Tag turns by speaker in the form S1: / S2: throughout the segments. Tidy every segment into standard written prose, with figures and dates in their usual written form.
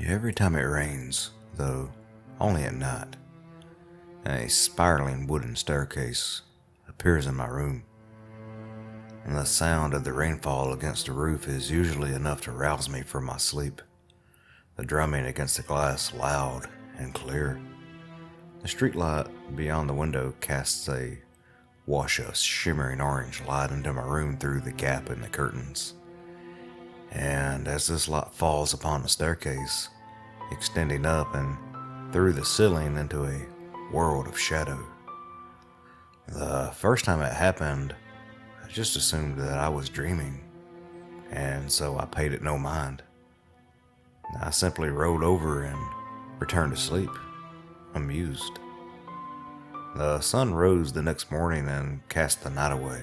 S1: Every time it rains, though only at night, a spiraling wooden staircase appears in my room, and the sound of the rainfall against the roof is usually enough to rouse me from my sleep, the drumming against the glass loud and clear. The streetlight beyond the window casts a wash of shimmering orange light into my room through the gap in the curtains, and as this light falls upon the staircase, extending up and through the ceiling into a world of shadow. The first time it happened, I just assumed that I was dreaming, and so I paid it no mind. I simply rolled over and returned to sleep, amused. The sun rose the next morning and cast the night away,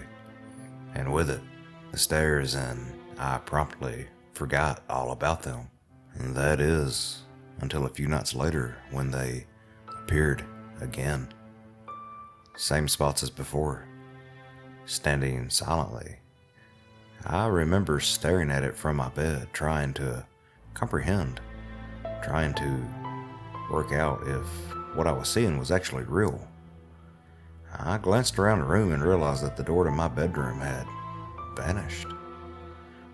S1: and with it, the stairs, and I promptly forgot all about them. And that is, until a few nights later when they appeared again. Same spots as before, standing silently. I remember staring at it from my bed, trying to comprehend, trying to work out if what I was seeing was actually real. I glanced around the room and realized that the door to my bedroom had vanished,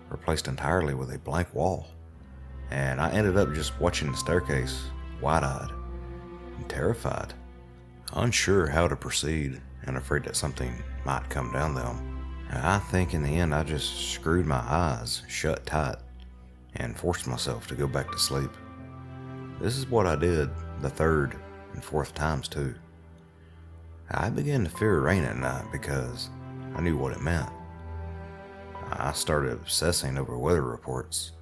S1: replaced entirely with a blank wall, and I ended up just watching the staircase, wide-eyed and terrified, unsure how to proceed and afraid that something might come down them. I think in the end I just screwed my eyes shut tight and forced myself to go back to sleep. This is what I did the third and fourth times too. I began to fear rain at night because I knew what it meant. I started obsessing over weather reports.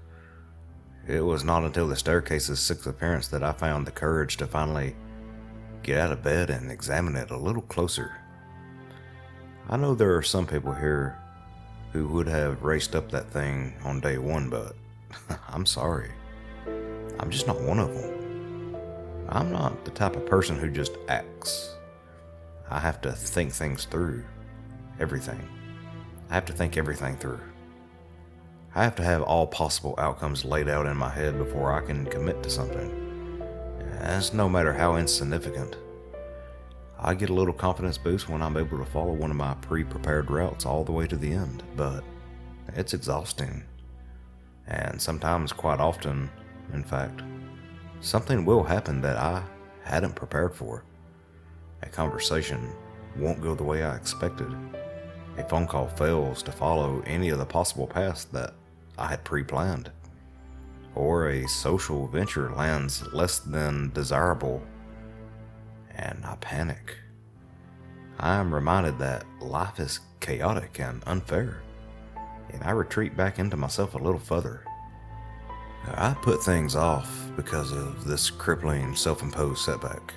S1: It was not until the staircase's sixth appearance that I found the courage to finally get out of bed and examine it a little closer. I know there are some people here who would have raced up that thing on day one, but I'm sorry. I'm just not one of them. I'm not the type of person who just acts. I have to think things through. Everything. I have to think everything through. I have to have all possible outcomes laid out in my head before I can commit to something. That's no matter how insignificant. I get a little confidence boost when I'm able to follow one of my pre-prepared routes all the way to the end, but it's exhausting. And sometimes, quite often, in fact, something will happen that I hadn't prepared for. A conversation won't go the way I expected. A phone call fails to follow any of the possible paths that I had pre-planned. Or a social venture lands less than desirable, and I panic. I am reminded that life is chaotic and unfair, and I retreat back into myself a little further. I put things off because of this crippling self-imposed setback.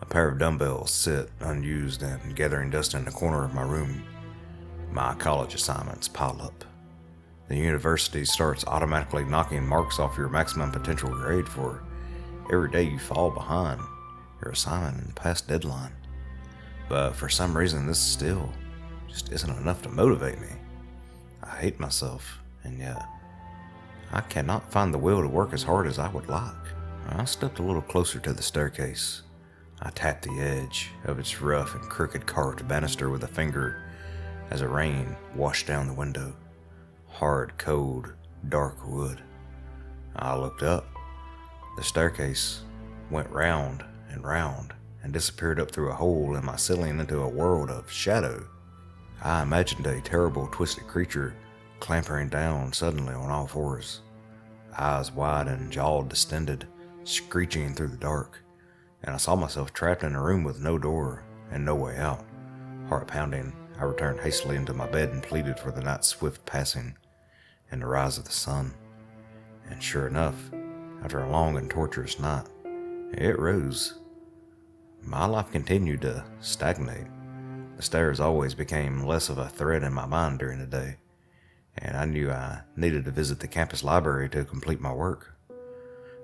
S1: A pair of dumbbells sit unused and gathering dust in the corner of my room. My college assignments pile up. The university starts automatically knocking marks off your maximum potential grade for every day you fall behind your assignment in the past deadline. But for some reason, this still just isn't enough to motivate me. I hate myself, and yet I cannot find the will to work as hard as I would like. I stepped a little closer to the staircase. I tapped the edge of its rough and crooked carved banister with a finger as the rain washed down the window. Hard, cold, dark wood. I looked up. The staircase went round and disappeared up through a hole in my ceiling into a world of shadow. I imagined a terrible, twisted creature clambering down suddenly on all fours, eyes wide and jaw distended, screeching through the dark, and I saw myself trapped in a room with no door and no way out. Heart pounding, I returned hastily into my bed and pleaded for the night's swift passing and the rise of the sun. And sure enough, after a long and torturous night, it rose. My life continued to stagnate. The stairs always became less of a threat in my mind during the day, and I knew I needed to visit the campus library to complete my work.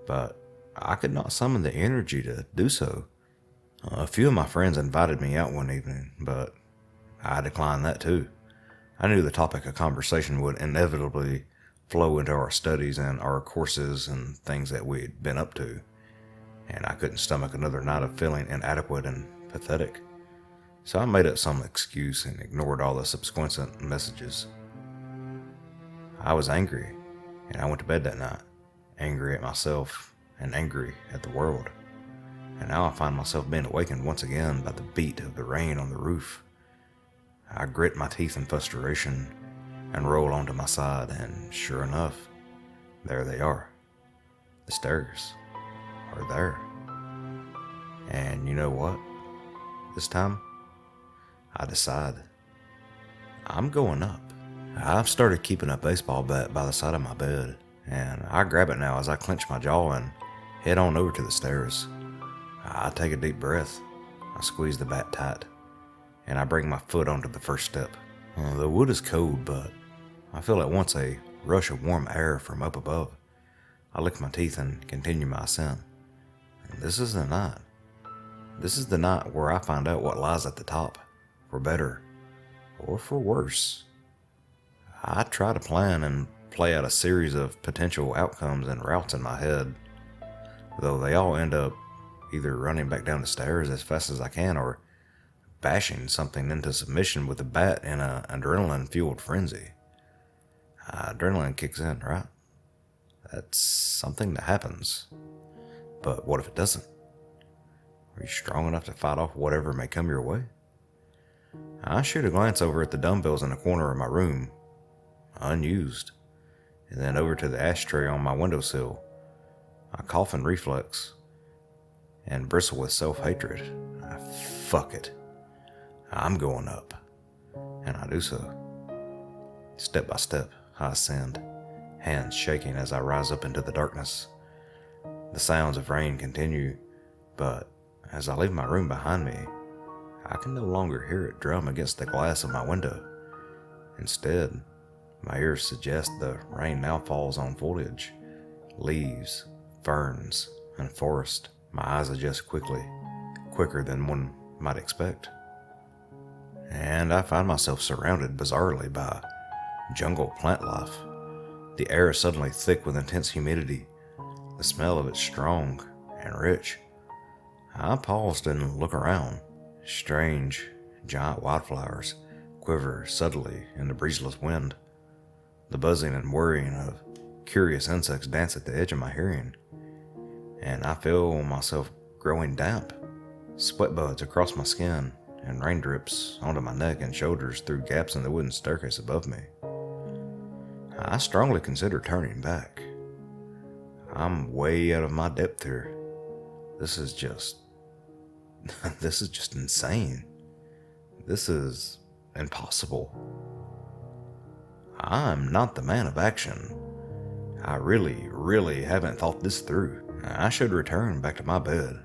S1: But I could not summon the energy to do so. A few of my friends invited me out one evening, but I declined that too. I knew the topic of conversation would inevitably flow into our studies and our courses and things that we'd been up to, and I couldn't stomach another night of feeling inadequate and pathetic. So I made up some excuse and ignored all the subsequent messages. I was angry, and I went to bed that night, angry at myself and angry at the world. And now I find myself being awakened once again by the beat of the rain on the roof. I grit my teeth in frustration and roll onto my side, and sure enough, there they are. The stairs are there. And you know what? This time, I decide I'm going up. I've started keeping a baseball bat by the side of my bed, and I grab it now as I clench my jaw and head on over to the stairs. I take a deep breath, I squeeze the bat tight, and I bring my foot onto the first step. The wood is cold, but I feel at once a rush of warm air from up above. I lick my teeth and continue my ascent. And this is the night. This is the night where I find out what lies at the top, for better or for worse. I try to plan and play out a series of potential outcomes and routes in my head, though they all end up either running back down the stairs as fast as I can or bashing something into submission with a bat in an adrenaline-fueled frenzy. Adrenaline kicks in, right? That's something that happens. But what if it doesn't? Are you strong enough to fight off whatever may come your way? I shoot a glance over at the dumbbells in the corner of my room, unused, and then over to the ashtray on my windowsill. I cough in reflex and bristle with self-hatred. Fuck it. I'm going up. And I do so. Step by step, I ascend, hands shaking as I rise up into the darkness. The sounds of rain continue, but as I leave my room behind me, I can no longer hear it drum against the glass of my window. Instead, my ears suggest the rain now falls on foliage, leaves, ferns, and forest. My eyes adjust quickly, quicker than one might expect. And I find myself surrounded bizarrely by jungle plant life. The air is suddenly thick with intense humidity. The smell of it strong and rich. I paused and look around. Strange, giant wildflowers quiver subtly in the breezeless wind. The buzzing and whirring of curious insects dance at the edge of my hearing. And I feel myself growing damp. Sweat buds across my skin and rain drips onto my neck and shoulders through gaps in the wooden staircase above me. I strongly consider turning back. I'm way out of my depth here. This is just insane. This is impossible. I'm not the man of action. I really haven't thought this through. I should return back to my bed,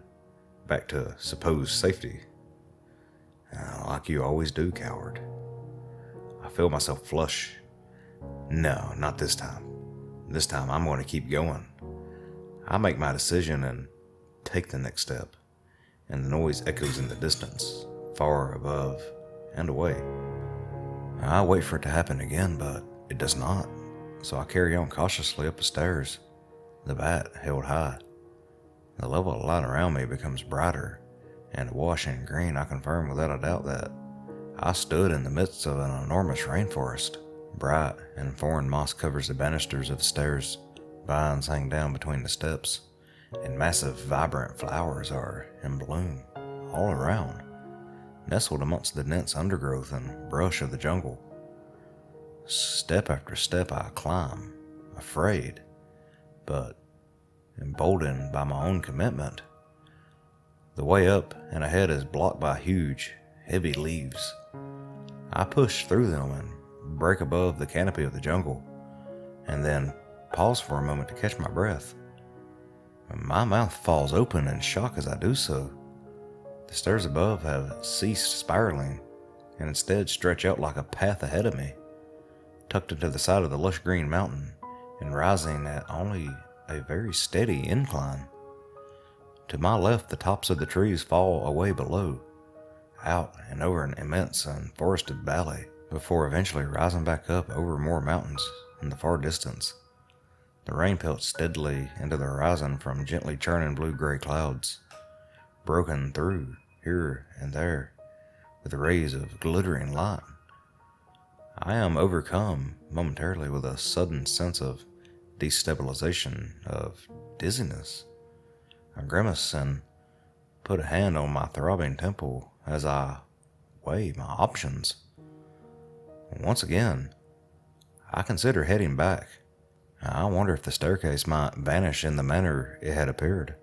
S1: back to supposed safety. Like you always do, coward. I feel myself flush. No, not this time. This time I'm going to keep going. I make my decision and take the next step, and the noise echoes in the distance, far above and away. I wait for it to happen again, but it does not, so I carry on cautiously up the stairs, the bat held high. The level of light around me becomes brighter, and awash in green, I confirm without a doubt that I stood in the midst of an enormous rainforest. Bright and foreign moss covers the banisters of the stairs, vines hang down between the steps, and massive vibrant flowers are in bloom all around, nestled amongst the dense undergrowth and brush of the jungle. Step after step I climb, afraid, but emboldened by my own commitment. The way up and ahead is blocked by huge, heavy leaves. I push through them and break above the canopy of the jungle, and then pause for a moment to catch my breath. My mouth falls open in shock as I do so. The stairs above have ceased spiraling and instead stretch out like a path ahead of me, tucked into the side of the lush green mountain and rising at only a very steady incline. To my left, the tops of the trees fall away below, out and over an immense and forested valley, before eventually rising back up over more mountains in the far distance. The rain pelts steadily into the horizon from gently churning blue-gray clouds, broken through here and there with rays of glittering light. I am overcome momentarily with a sudden sense of destabilization, of dizziness. I grimace and put a hand on my throbbing temple as I weigh my options. Once again, I consider heading back. I wonder if the staircase might vanish in the manner it had appeared.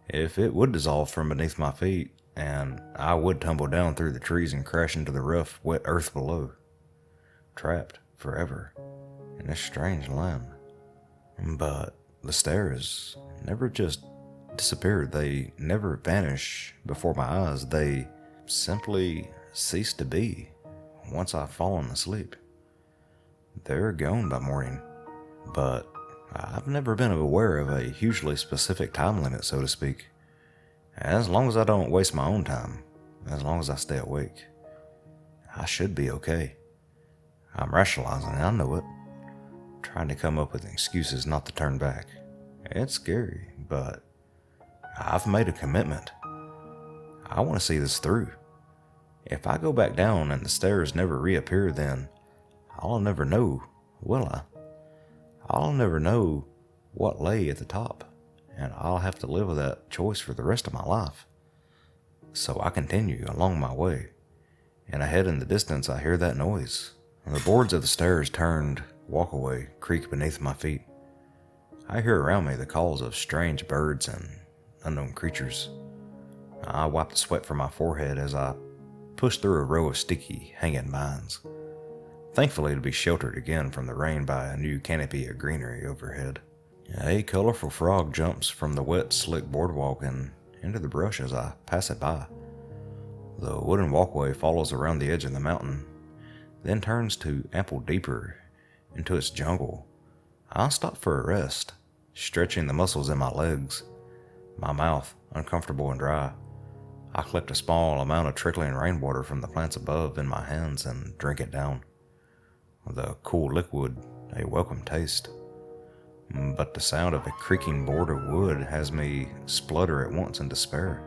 S1: If it would dissolve from beneath my feet, and I would tumble down through the trees and crash into the rough, wet earth below, trapped forever in this strange land. But the stairs never just disappeared. They never vanish before my eyes. They simply cease to be once I've fallen asleep. They're gone by morning, but I've never been aware of a hugely specific time limit, so to speak. As long as I don't waste my own time, as long as I stay awake, I should be okay. I'm rationalizing, I know it, trying to come up with excuses not to turn back. It's scary, but I've made a commitment. I want to see this through. If I go back down and the stairs never reappear, then I'll never know, will I? I'll never know what lay at the top, and I'll have to live with that choice for the rest of my life. So I continue along my way, and ahead in the distance I hear that noise. The boards of the stairs turned walkway creak beneath my feet. I hear around me the calls of strange birds and unknown creatures. I wipe the sweat from my forehead as I push through a row of sticky, hanging vines, thankfully to be sheltered again from the rain by a new canopy of greenery overhead. A colorful frog jumps from the wet, slick boardwalk and into the brush as I pass it by. The wooden walkway follows around the edge of the mountain, then turns to amble deeper into its jungle. I stop for a rest, stretching the muscles in my legs, my mouth uncomfortable and dry. I collect a small amount of trickling rainwater from the plants above in my hands and drink it down. The cool liquid, a welcome taste. But the sound of a creaking board of wood has me splutter at once in despair,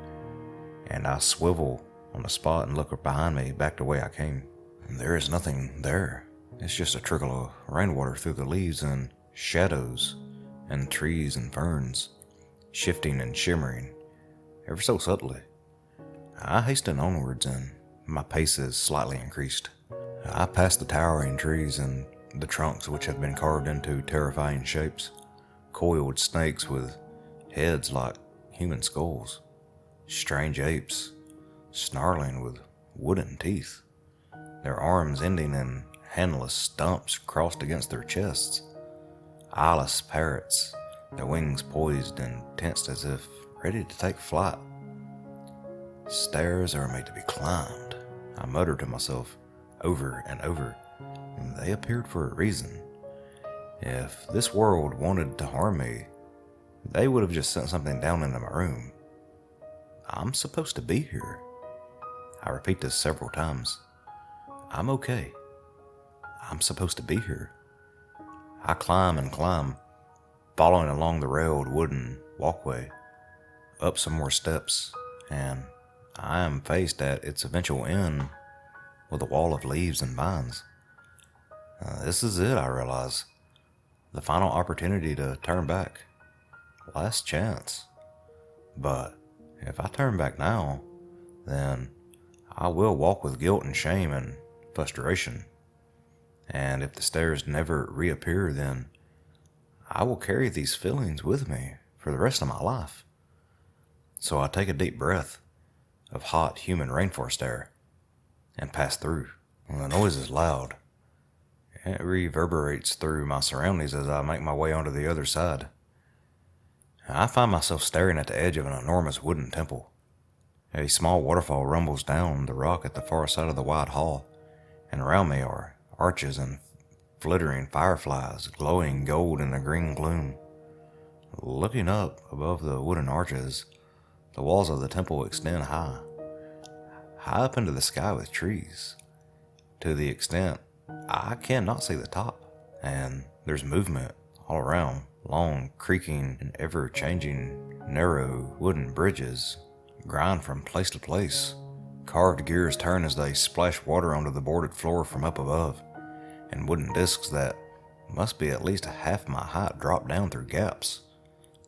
S1: and I swivel on the spot and look behind me back the way I came. There is nothing there. It's just a trickle of rainwater through the leaves and shadows and trees and ferns, shifting and shimmering, ever so subtly. I hasten onwards and my pace is slightly increased. I pass the towering trees and the trunks which have been carved into terrifying shapes, coiled snakes with heads like human skulls, strange apes, snarling with wooden teeth, their arms ending in handless stumps crossed against their chests, eyeless parrots, their wings poised and tensed as if ready to take flight. Stairs are made to be climbed, I muttered to myself over and over. They appeared for a reason. If this world wanted to harm me, they would have just sent something down into my room. I'm supposed to be here. I repeat this several times. I'm okay. I'm supposed to be here. I climb and climb, following along the railed wooden walkway, up some more steps, and I am faced at its eventual end with a wall of leaves and vines. This is it, I realize. The final opportunity to turn back. Last chance. But if I turn back now, then I will walk with guilt and shame and frustration. And if the stairs never reappear, then I will carry these feelings with me for the rest of my life. So I take a deep breath of hot human rainforest air and pass through. The noise is loud. It reverberates through my surroundings as I make my way onto the other side. I find myself staring at the edge of an enormous wooden temple. A small waterfall rumbles down the rock at the far side of the wide hall, and around me are arches and flittering fireflies glowing gold in the green gloom. Looking up above the wooden arches, the walls of the temple extend high up into the sky with trees, to the extent I cannot see the top, and there's movement all around. Long, creaking, and ever-changing, narrow wooden bridges grind from place to place. Carved gears turn as they splash water onto the boarded floor from up above, and wooden discs that must be at least half my height drop down through gaps.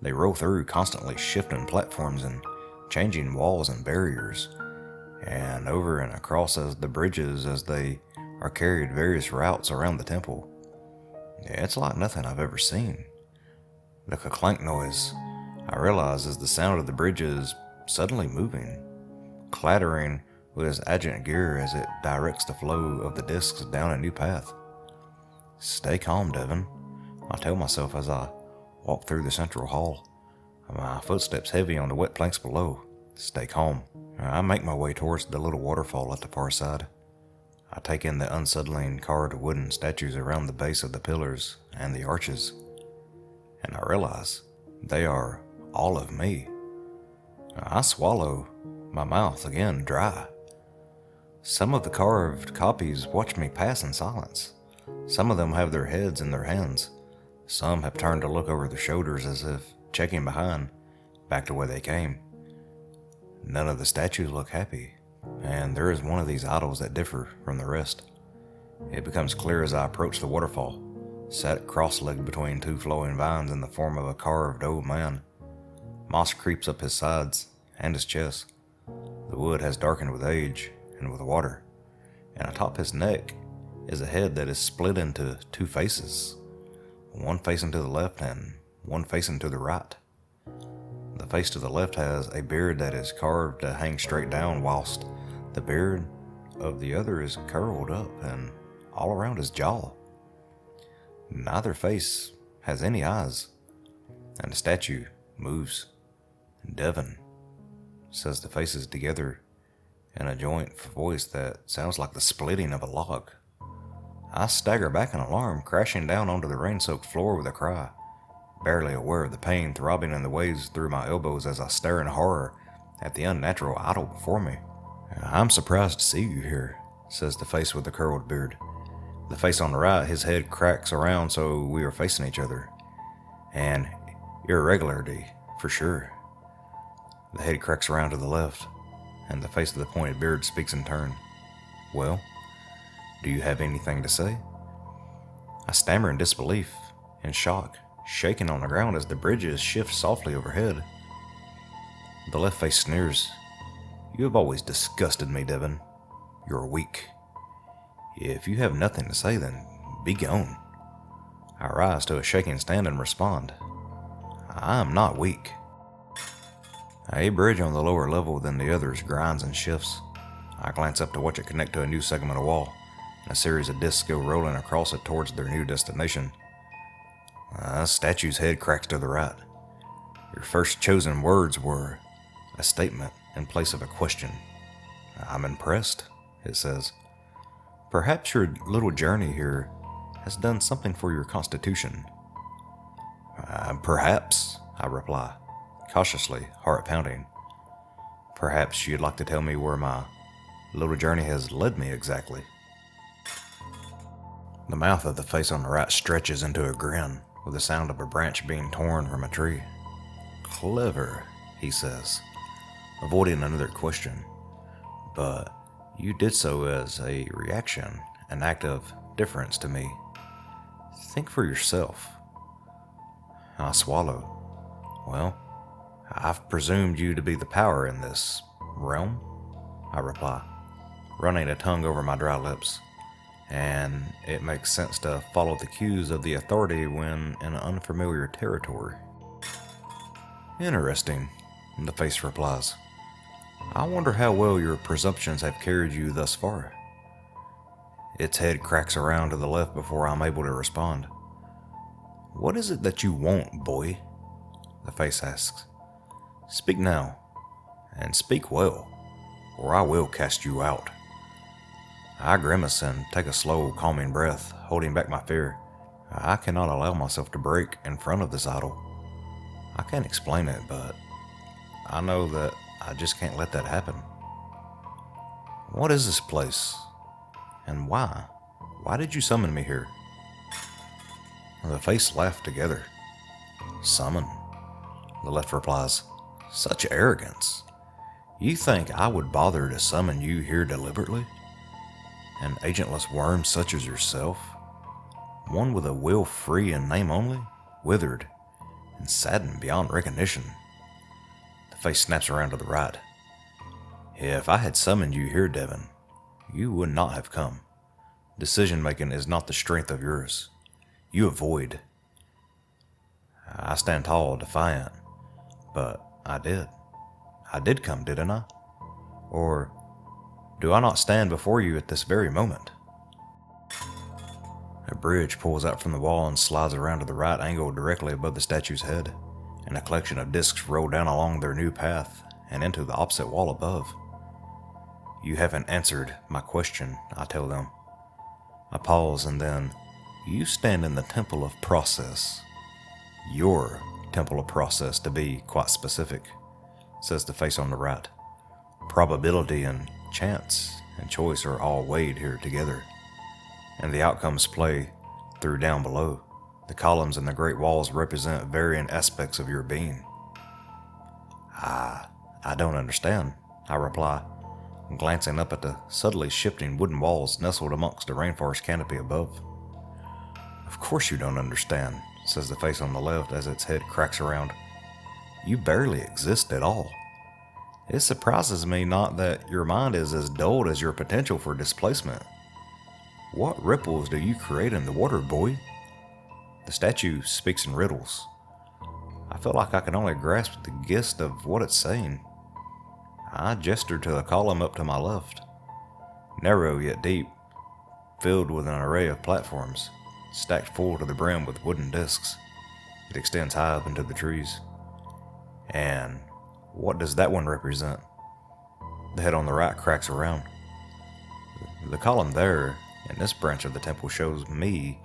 S1: They roll through, constantly shifting platforms and changing walls and barriers, and over and across as the bridges as they are carried various routes around the temple. It's like nothing I've ever seen. The clank noise, I realize, is the sound of the bridges suddenly moving, clattering with its agent gear as it directs the flow of the discs down a new path. Stay calm, Devin, I tell myself as I walk through the central hall, my footsteps heavy on the wet planks below. Stay calm. I make my way towards the little waterfall at the far side. I take in the unsettling carved wooden statues around the base of the pillars and the arches, and I realize they are all of me. I swallow, my mouth again dry. Some of the carved copies watch me pass in silence. Some of them have their heads in their hands. Some have turned to look over their shoulders as if checking behind, back to where they came. None of the statues look happy, and there is one of these idols that differ from the rest. It becomes clear as I approach the waterfall, sat cross-legged between two flowing vines in the form of a carved old man. Moss creeps up his sides and his chest. The wood has darkened with age and with water, and atop his neck is a head that is split into two faces, one facing to the left and one facing to the right. The face to the left has a beard that is carved to hang straight down, whilst the beard of the other is curled up and all around his jaw. Neither face has any eyes, and the statue moves. Devin, says the faces together in a joint voice that sounds like the splitting of a log. I stagger back in alarm, crashing down onto the rain-soaked floor with a cry, barely aware of the pain throbbing in the waves through my elbows as I stare in horror at the unnatural idol before me. I'm surprised to see you here, says the face with the curled beard. The face on the right, his head cracks around so we are facing each other. An irregularity, for sure. The head cracks around to the left, and the face of the pointed beard speaks in turn. Well, do you have anything to say? I stammer in disbelief, in shock, shaking on the ground as the bridges shift softly overhead. The left face sneers. You have always disgusted me, Devin. You're weak. If you have nothing to say, then be gone. I rise to a shaking stand and respond. I am not weak. A bridge on the lower level than the others grinds and shifts. I glance up to watch it connect to a new segment of wall, and a series of discs go rolling across it towards their new destination. A statue's head cracks to the right. Your first chosen words were a statement in place of a question. I'm impressed, it says. Perhaps your little journey here has done something for your constitution. Perhaps, I reply, cautiously, heart pounding. Perhaps you'd like to tell me where my little journey has led me exactly. The mouth of the face on the right stretches into a grin, with the sound of a branch being torn from a tree. Clever, he says, avoiding another question. But you did so as a reaction, an act of deference to me. Think for yourself. I swallow. Well, I've presumed you to be the power in this realm, I reply, running a tongue over my dry lips. And it makes sense to follow the cues of the authority when in unfamiliar territory. Interesting, the face replies. I wonder how well your presumptions have carried you thus far. Its head cracks around to the left before I'm able to respond. What is it that you want, boy? The face asks. Speak now, and speak well, or I will cast you out. I grimace and take a slow, calming breath, holding back my fear. I cannot allow myself to break in front of this idol. I can't explain it, but I know that I just can't let that happen. What is this place? And why? Why did you summon me here? The face laughed together. Summon? The left replies, such arrogance. You think I would bother to summon you here deliberately? An agentless worm such as yourself? One with a will free and name only? Withered and saddened beyond recognition. The face snaps around to the right. If I had summoned you here, Devin, you would not have come. Decision making is not the strength of yours. You avoid. I stand tall, defiant, but I did. I did come, didn't I? Or do I not stand before you at this very moment? A bridge pulls out from the wall and slides around to the right angle directly above the statue's head, and a collection of discs roll down along their new path and into the opposite wall above. You haven't answered my question, I tell them. I pause and then, you stand in the temple of process. Your temple of process, to be quite specific, says the face on the right. Probability and chance and choice are all weighed here together, and the outcomes play through down below. The columns and the great walls represent varying aspects of your being. I don't understand, I reply, glancing up at the subtly shifting wooden walls nestled amongst the rainforest canopy above. Of course you don't understand, says the face on the left as its head cracks around. You barely exist at all. It surprises me not that your mind is as dulled as your potential for displacement. What ripples do you create in the water, boy? The statue speaks in riddles. I feel like I can only grasp the gist of what it's saying. I gesture to a column up to my left, narrow yet deep, filled with an array of platforms, stacked full to the brim with wooden discs. It extends high up into the trees. And what does that one represent? The head on the right cracks around. The column there, in this branch of the temple, shows me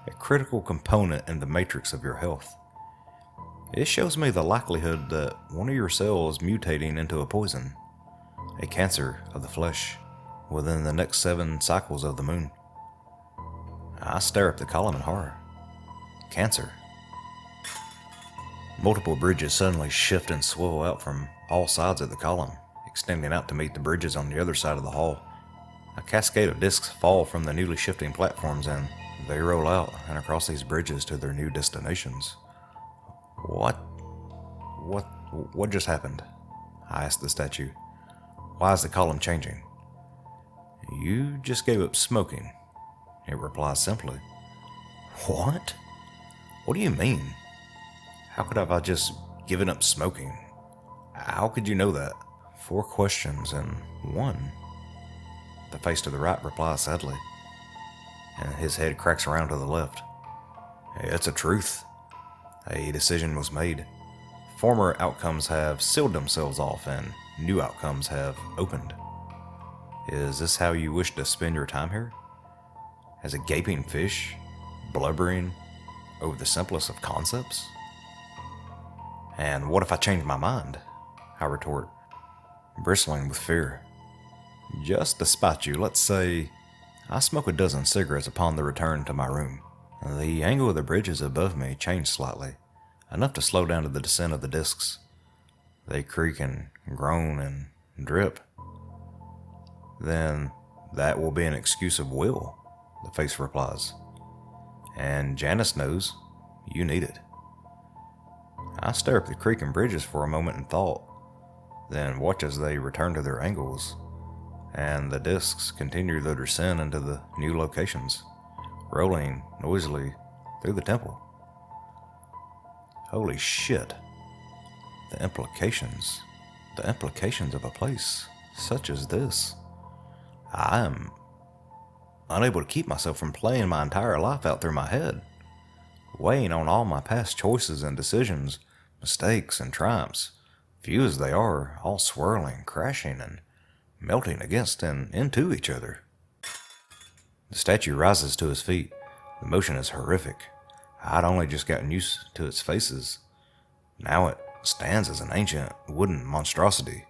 S1: a critical component in the matrix of your health. It shows me the likelihood that one of your cells mutating into a poison, a cancer of the flesh, within the next 7 cycles of the moon. I stare up the column in horror. Cancer. Multiple bridges suddenly shift and swell out from all sides of the column, extending out to meet the bridges on the other side of the hall. A cascade of discs fall from the newly shifting platforms and they roll out and across these bridges to their new destinations. What just happened? I asked the statue. Why is the column changing? You just gave up smoking, it replies simply. What? What do you mean? How could I just given up smoking? How could you know that? 4 questions in one. The face to the right replies sadly, and his head cracks around to the left. It's a truth. A decision was made. Former outcomes have sealed themselves off and new outcomes have opened. Is this how you wish to spend your time here? As a gaping fish, blubbering over the simplest of concepts? And what if I change my mind? I retort, bristling with fear. Just to spite you, let's say I smoke a dozen cigarettes upon the return to my room. The angle of the bridges above me changed slightly, enough to slow down to the descent of the discs. They creak and groan and drip. Then that will be an excuse of will, the face replies. And Janice knows you need it. I stare up the creaking bridges for a moment in thought, then watch as they return to their angles, and the discs continue their descent into the new locations, rolling noisily through the temple. Holy shit. The implications of a place such as this. I am unable to keep myself from playing my entire life out through my head, weighing on all my past choices and decisions, mistakes and triumphs, few as they are, all swirling, crashing, and melting against and into each other. The statue rises to his feet. The motion is horrific. I'd only just gotten used to its faces. Now it stands as an ancient wooden monstrosity,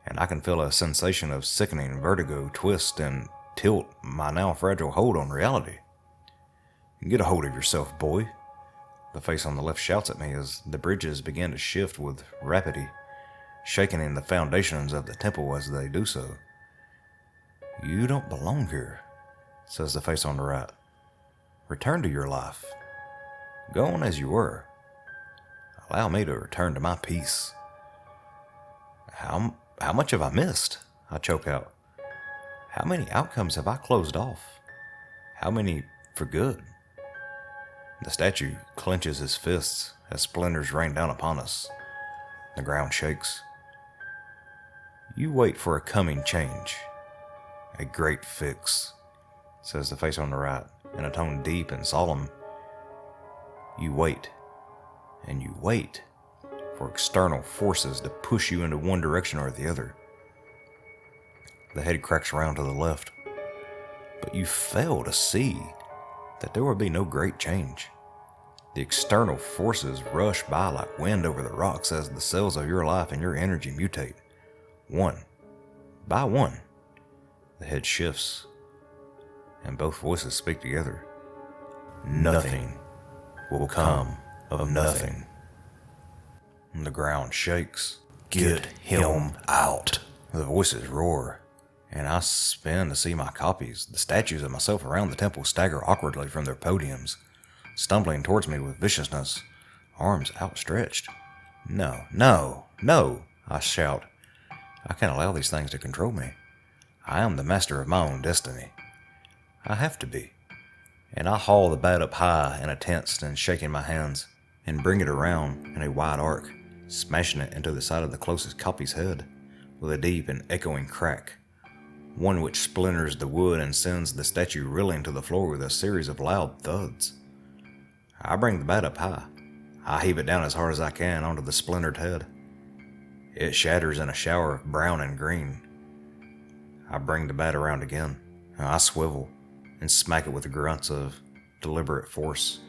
S1: and I can feel a sensation of sickening vertigo twist and tilt my now fragile hold on reality. Get a hold of yourself, boy. The face on the left shouts at me as the bridges begin to shift with rapidity, shaking in the foundations of the temple as they do so. You don't belong here, says the face on the right. Return to your life. Go on as you were. Allow me to return to my peace. How much have I missed? I choke out. How many outcomes have I closed off? How many for good? The statue clenches his fists as splinters rain down upon us. The ground shakes. You wait for a coming change. A great fix, says the face on the right, in a tone deep and solemn. You wait, and you wait for external forces to push you into one direction or the other. The head cracks around to the left, but you fail to see that there will be no great change. The external forces rush by like wind over the rocks as the cells of your life and your energy mutate, one by one. The head shifts, and both voices speak together. Nothing will come of nothing. The ground shakes. Get him out. The voices roar, and I spin to see my copies, the statues of myself around the temple, stagger awkwardly from their podiums, stumbling towards me with viciousness, arms outstretched. No, no, no, I shout. I can't allow these things to control me. I am the master of my own destiny. I have to be. And I haul the bat up high in a tense and shaking my hands, and bring it around in a wide arc, smashing it into the side of the closest copy's head, with a deep and echoing crack, one which splinters the wood and sends the statue reeling to the floor with a series of loud thuds. I bring the bat up high. I heave it down as hard as I can onto the splintered head. It shatters in a shower of brown and green. I bring the bat around again. I swivel and smack it with the grunts of deliberate force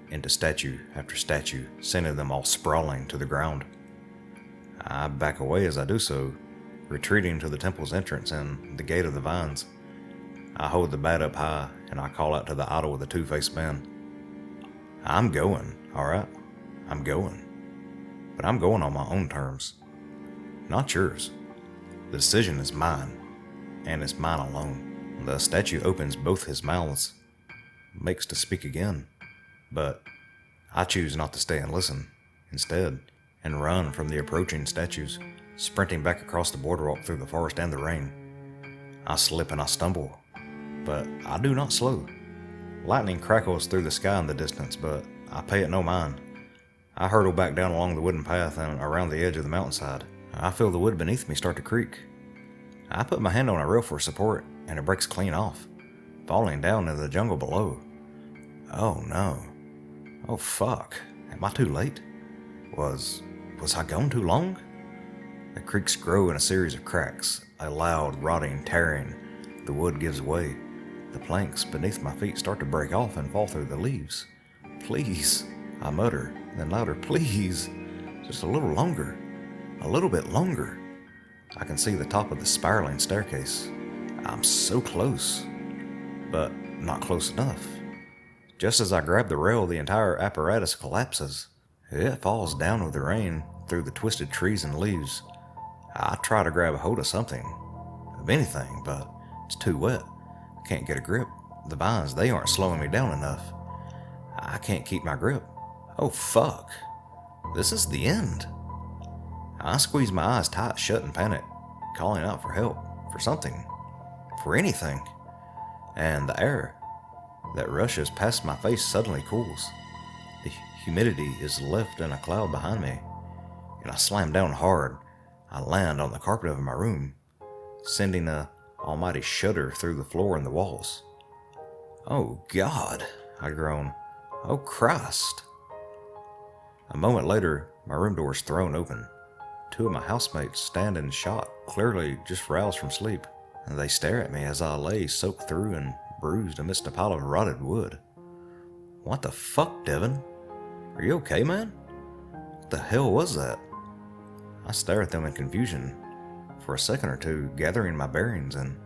S1: into statue after statue, sending them all sprawling to the ground. I back away as I do so, retreating to the temple's entrance and the gate of the vines. I hold the bat up high and I call out to the idol with the two-faced man. I'm going, alright? I'm going. But I'm going on my own terms. Not yours. The decision is mine, and it's mine alone. The statue opens both his mouths, makes to speak again, but I choose not to stay and listen, instead, and run from the approaching statues, sprinting back across the boardwalk through the forest and the rain. I slip and I stumble, but I do not slow. Lightning crackles through the sky in the distance, but I pay it no mind. I hurtle back down along the wooden path and around the edge of the mountainside. I feel the wood beneath me start to creak. I put my hand on a rail for support, and it breaks clean off, falling down into the jungle below. Oh no. Oh fuck. Am I too late? Was I gone too long? The creaks grow in a series of cracks, a loud, rotting, tearing. The wood gives way. The planks beneath my feet start to break off and fall through the leaves. Please, I mutter, then louder, please. Just a little longer. A little bit longer. I can see the top of the spiraling staircase. I'm so close, but not close enough. Just as I grab the rail, the entire apparatus collapses. It falls down with the rain through the twisted trees and leaves. I try to grab a hold of something, of anything, but it's too wet. I can't get a grip. The vines, they aren't slowing me down enough. I can't keep my grip. Oh fuck. This is the end. I squeeze my eyes tight shut in panic, calling out for help, for something, for anything. And the air that rushes past my face suddenly cools. The humidity is left in a cloud behind me, and I slam down hard. I land on the carpet of my room, sending a almighty shudder through the floor and the walls. Oh God, I groan. Oh Christ. A moment later, my room door is thrown open. Two of my housemates stand in shock, clearly just roused from sleep, and they stare at me as I lay soaked through and bruised amidst a pile of rotted wood. What the fuck, Devin? Are you okay, man? What the hell was that? I stare at them in confusion for a second or two, gathering my bearings, and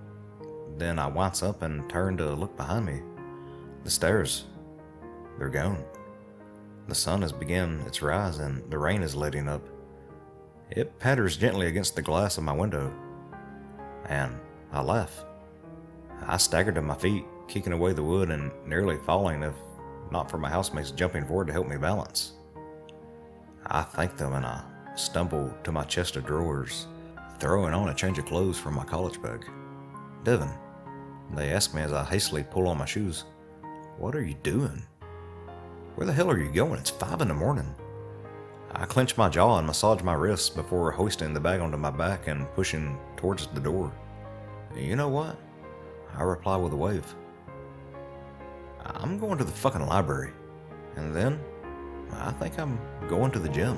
S1: then I wince up and turn to look behind me. The stairs they're gone. The sun has begun its rise and the rain is letting up. It patters gently against the glass of my window, and I laugh. I stagger to my feet, kicking away the wood and nearly falling if not for my housemates jumping forward to help me balance. I thank them and I stumble to my chest of drawers, throwing on a change of clothes from my college bag. "Devin," they ask me as I hastily pull on my shoes, "what are you doing? Where the hell are you going? It's 5 a.m. I clench my jaw and massage my wrists before hoisting the bag onto my back and pushing towards the door. "You know what?" I reply with a wave. "I'm going to the fucking library. And then, I think I'm going to the gym."